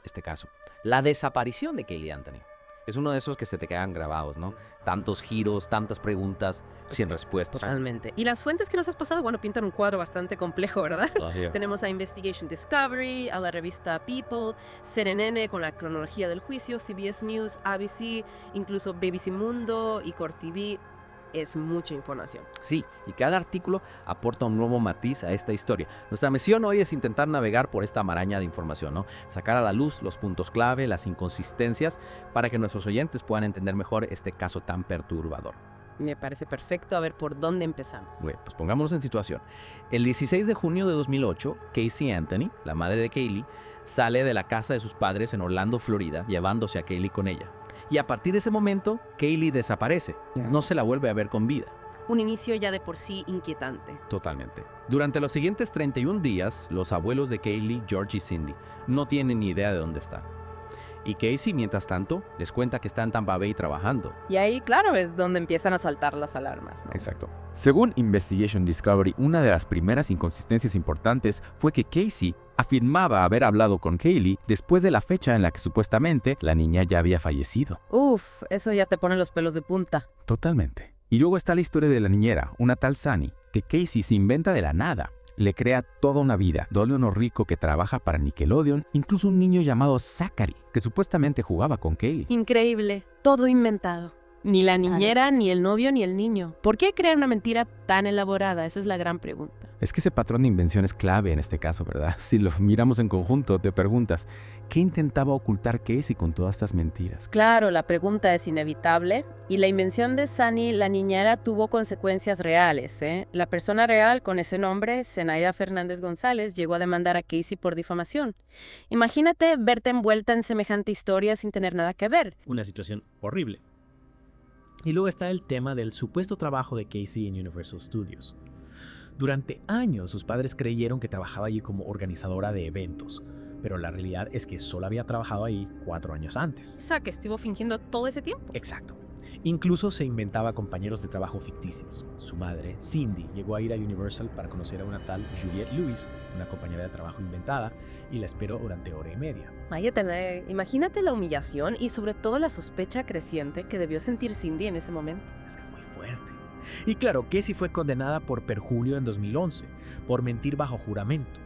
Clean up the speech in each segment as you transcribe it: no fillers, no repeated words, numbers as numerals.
Este caso. La desaparición de Caylee Anthony. Es uno de esos que se te quedan grabados, ¿no? Tantos giros, tantas preguntas, sin respuestas. Totalmente. Y las fuentes que nos has pasado, bueno, pintan un cuadro bastante complejo, ¿verdad? Todavía. Tenemos a Investigation Discovery, a la revista People, CNN con la cronología del juicio, CBS News, ABC, incluso BBC Mundo y Core TV. Es mucha información. Sí, y cada artículo aporta un nuevo matiz a esta historia. Nuestra misión hoy es intentar navegar por esta maraña de información, ¿no? Sacar a la luz los puntos clave, las inconsistencias, para que nuestros oyentes puedan entender mejor este caso tan perturbador. Me parece perfecto. A ver por dónde empezamos. Bueno, pues pongámonos en situación. El 16 de junio de 2008, Casey Anthony, la madre de Caylee, sale de la casa de sus padres en Orlando, Florida, llevándose a Caylee con ella. Y a partir de ese momento, Caylee desaparece. No se la vuelve a ver con vida. Un inicio ya de por sí inquietante. Totalmente. Durante los siguientes 31 días, los abuelos de Caylee, George y Cindy, no tienen ni idea de dónde están. Y Casey, mientras tanto, les cuenta que está en Tampa Bay trabajando. Y ahí, claro, es donde empiezan a saltar las alarmas, ¿no? Exacto. Según Investigation Discovery, una de las primeras inconsistencias importantes fue que Casey afirmaba haber hablado con Caylee después de la fecha en la que supuestamente la niña ya había fallecido. Eso ya te pone los pelos de punta. Totalmente. Y luego está la historia de la niñera, una tal Sunny, que Casey se inventa de la nada. Le crea toda una vida, doble uno rico que trabaja para Nickelodeon, incluso un niño llamado Zachary, que supuestamente jugaba con Caylee. Increíble, todo inventado. Ni la niñera, ni el novio, ni el niño. ¿Por qué crear una mentira tan elaborada? Esa es la gran pregunta. Es que ese patrón de invención es clave en este caso, ¿verdad? Si lo miramos en conjunto, te preguntas, ¿qué intentaba ocultar Casey con todas estas mentiras? Claro, la pregunta es inevitable. Y la invención de Sunny, la niñera, tuvo consecuencias reales, ¿eh? La persona real con ese nombre, Zenaida Fernández González, llegó a demandar a Casey por difamación. Imagínate verte envuelta en semejante historia sin tener nada que ver. Una situación horrible. Y luego está el tema del supuesto trabajo de Casey en Universal Studios. Durante años sus padres creyeron que trabajaba allí como organizadora de eventos, pero la realidad es que solo había trabajado ahí 4 años antes. O sea, que estuvo fingiendo todo ese tiempo. Exacto. Incluso se inventaba compañeros de trabajo ficticios. Su madre, Cindy, llegó a ir a Universal para conocer a una tal Juliette Lewis, una compañera de trabajo inventada, y la esperó durante hora y media. Imagínate la humillación y sobre todo la sospecha creciente que debió sentir Cindy en ese momento. Es que es muy fuerte. Y claro, Casey fue condenada por perjurio en 2011, por mentir bajo juramento.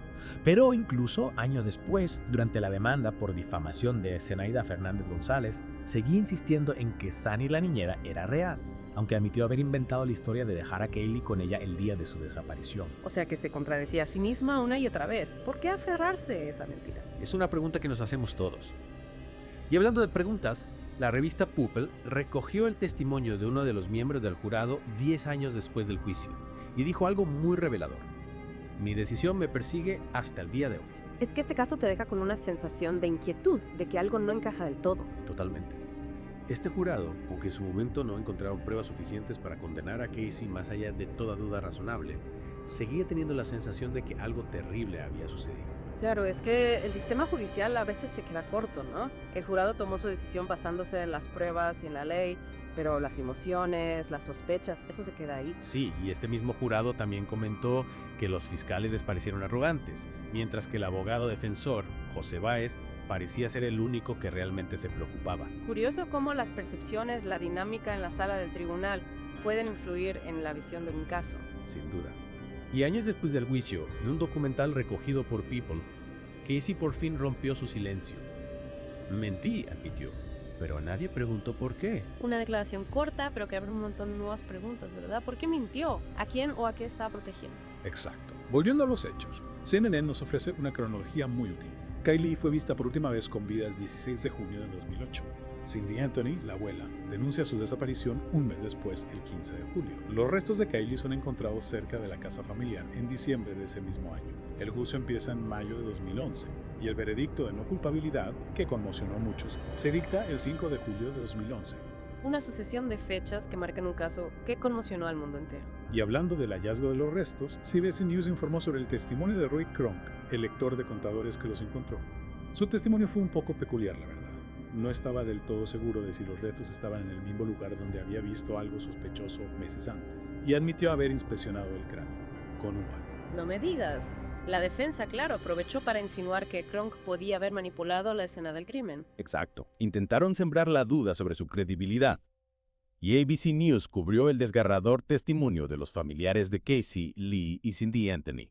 Pero incluso años después, durante la demanda por difamación de Zenaida Fernández González, seguía insistiendo en que Sunny la niñera era real, aunque admitió haber inventado la historia de dejar a Caylee con ella el día de su desaparición. O sea que se contradecía a sí misma una y otra vez. ¿Por qué aferrarse a esa mentira? Es una pregunta que nos hacemos todos. Y hablando de preguntas, la revista People recogió el testimonio de uno de los miembros del jurado 10 años después del juicio y dijo algo muy revelador. Mi decisión me persigue hasta el día de hoy. Es que este caso te deja con una sensación de inquietud, de que algo no encaja del todo. Totalmente. Este jurado, aunque en su momento no encontraron pruebas suficientes para condenar a Casey más allá de toda duda razonable, seguía teniendo la sensación de que algo terrible había sucedido. Claro, es que el sistema judicial a veces se queda corto, ¿no? El jurado tomó su decisión basándose en las pruebas y en la ley, pero las emociones, las sospechas, eso se queda ahí. Sí, y este mismo jurado también comentó que los fiscales les parecieron arrogantes, mientras que el abogado defensor, José Báez, parecía ser el único que realmente se preocupaba. Curioso cómo las percepciones, la dinámica en la sala del tribunal pueden influir en la visión de un caso. Sin duda. Y años después del juicio, en un documental recogido por People, Casey por fin rompió su silencio. Mentí, admitió, pero nadie preguntó por qué. Una declaración corta, pero que abre un montón de nuevas preguntas, ¿verdad? ¿Por qué mintió? ¿A quién o a qué estaba protegiendo? Exacto. Volviendo a los hechos, CNN nos ofrece una cronología muy útil. Caylee fue vista por última vez con vida el 16 de junio de 2008. Cindy Anthony, la abuela, denuncia su desaparición un mes después, el 15 de julio. Los restos de Caylee son encontrados cerca de la casa familiar en diciembre de ese mismo año. El juicio empieza en mayo de 2011 y el veredicto de no culpabilidad, que conmocionó a muchos, se dicta el 5 de julio de 2011. Una sucesión de fechas que marcan un caso que conmocionó al mundo entero. Y hablando del hallazgo de los restos, CBS News informó sobre el testimonio de Roy Kronk, el lector de contadores que los encontró. Su testimonio fue un poco peculiar, la verdad. No estaba del todo seguro de si los restos estaban en el mismo lugar donde había visto algo sospechoso meses antes, y admitió haber inspeccionado el cráneo con un palo. No me digas. La defensa, claro, aprovechó para insinuar que Kronk podía haber manipulado la escena del crimen. Exacto. Intentaron sembrar la duda sobre su credibilidad. Y ABC News cubrió el desgarrador testimonio de los familiares de Casey, Lee y Cindy Anthony.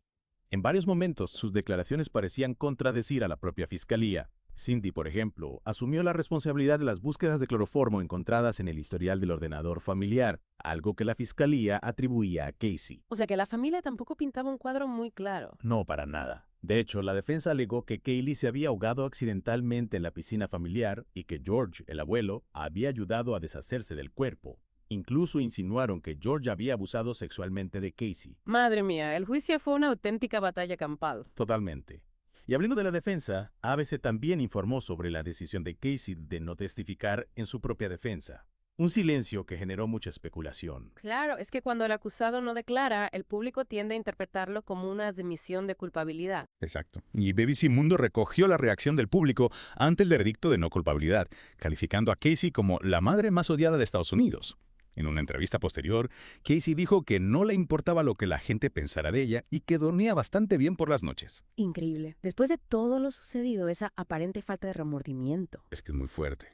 En varios momentos, sus declaraciones parecían contradecir a la propia fiscalía. Cindy, por ejemplo, asumió la responsabilidad de las búsquedas de cloroformo encontradas en el historial del ordenador familiar, algo que la fiscalía atribuía a Casey. O sea que la familia tampoco pintaba un cuadro muy claro. No, para nada. De hecho, la defensa alegó que Kaylee se había ahogado accidentalmente en la piscina familiar y que George, el abuelo, había ayudado a deshacerse del cuerpo. Incluso insinuaron que George había abusado sexualmente de Casey. Madre mía, el juicio fue una auténtica batalla campal. Totalmente. Y hablando de la defensa, ABC también informó sobre la decisión de Casey de no testificar en su propia defensa. Un silencio que generó mucha especulación. Claro, es que cuando el acusado no declara, el público tiende a interpretarlo como una admisión de culpabilidad. Exacto. Y BBC Mundo recogió la reacción del público ante el veredicto de no culpabilidad, calificando a Casey como la madre más odiada de Estados Unidos. En una entrevista posterior, Casey dijo que no le importaba lo que la gente pensara de ella y que dormía bastante bien por las noches. Increíble. Después de todo lo sucedido, esa aparente falta de remordimiento. Es que es muy fuerte.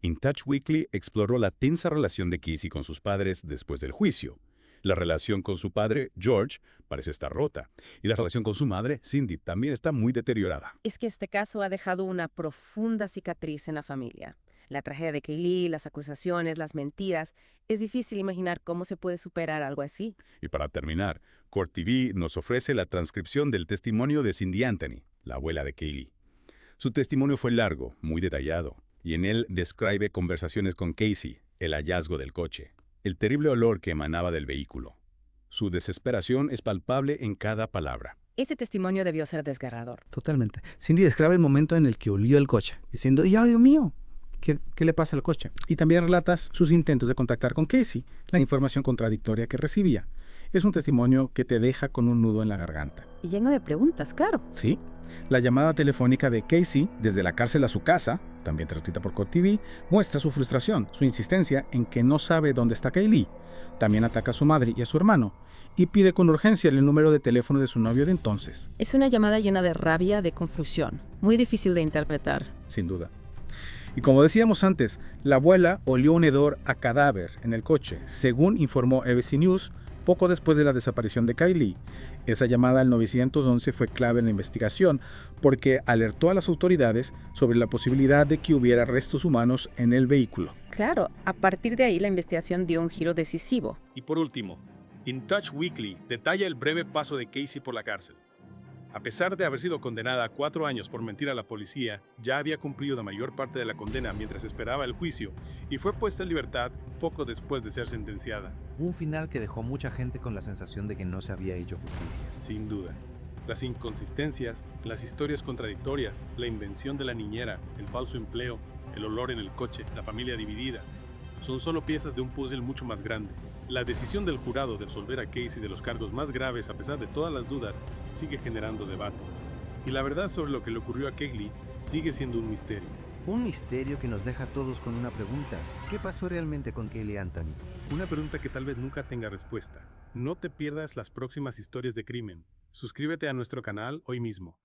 In Touch Weekly exploró la tensa relación de Casey con sus padres después del juicio. La relación con su padre, George, parece estar rota. Y la relación con su madre, Cindy, también está muy deteriorada. Es que este caso ha dejado una profunda cicatriz en la familia. La tragedia de Kaylee, las acusaciones, las mentiras. Es difícil imaginar cómo se puede superar algo así. Y para terminar, Court TV nos ofrece la transcripción del testimonio de Cindy Anthony, la abuela de Kaylee. Su testimonio fue largo, muy detallado, y en él describe conversaciones con Casey, el hallazgo del coche, el terrible olor que emanaba del vehículo. Su desesperación es palpable en cada palabra. Ese testimonio debió ser desgarrador. Totalmente. Cindy describe el momento en el que olió el coche, diciendo, ¡ya, Dios mío! ¿Qué le pasa al coche? Y también relatas sus intentos de contactar con Casey, la información contradictoria que recibía. Es un testimonio que te deja con un nudo en la garganta. Y lleno de preguntas, claro. Sí, la llamada telefónica de Casey desde la cárcel a su casa, también transmitida por Court TV, muestra su frustración, su insistencia en que no sabe dónde está Kaylee. También ataca a su madre y a su hermano, y pide con urgencia el número de teléfono de su novio de entonces. Es una llamada llena de rabia, de confusión, muy difícil de interpretar. Sin duda. Y como decíamos antes, la abuela olió un hedor a cadáver en el coche, según informó ABC News poco después de la desaparición de Kaylee. Esa llamada al 911 fue clave en la investigación porque alertó a las autoridades sobre la posibilidad de que hubiera restos humanos en el vehículo. Claro, a partir de ahí la investigación dio un giro decisivo. Y por último, In Touch Weekly detalla el breve paso de Casey por la cárcel. A pesar de haber sido condenada a 4 años por mentir a la policía, ya había cumplido la mayor parte de la condena mientras esperaba el juicio y fue puesta en libertad poco después de ser sentenciada. Un final que dejó mucha gente con la sensación de que no se había hecho justicia. Sin duda. Las inconsistencias, las historias contradictorias, la invención de la niñera, el falso empleo, el olor en el coche, la familia dividida, son solo piezas de un puzzle mucho más grande. La decisión del jurado de absolver a Casey de los cargos más graves a pesar de todas las dudas sigue generando debate. Y la verdad sobre lo que le ocurrió a Kaylee sigue siendo un misterio. Un misterio que nos deja a todos con una pregunta. ¿Qué pasó realmente con Kaylee Anthony? Una pregunta que tal vez nunca tenga respuesta. No te pierdas las próximas historias de crimen. Suscríbete a nuestro canal hoy mismo.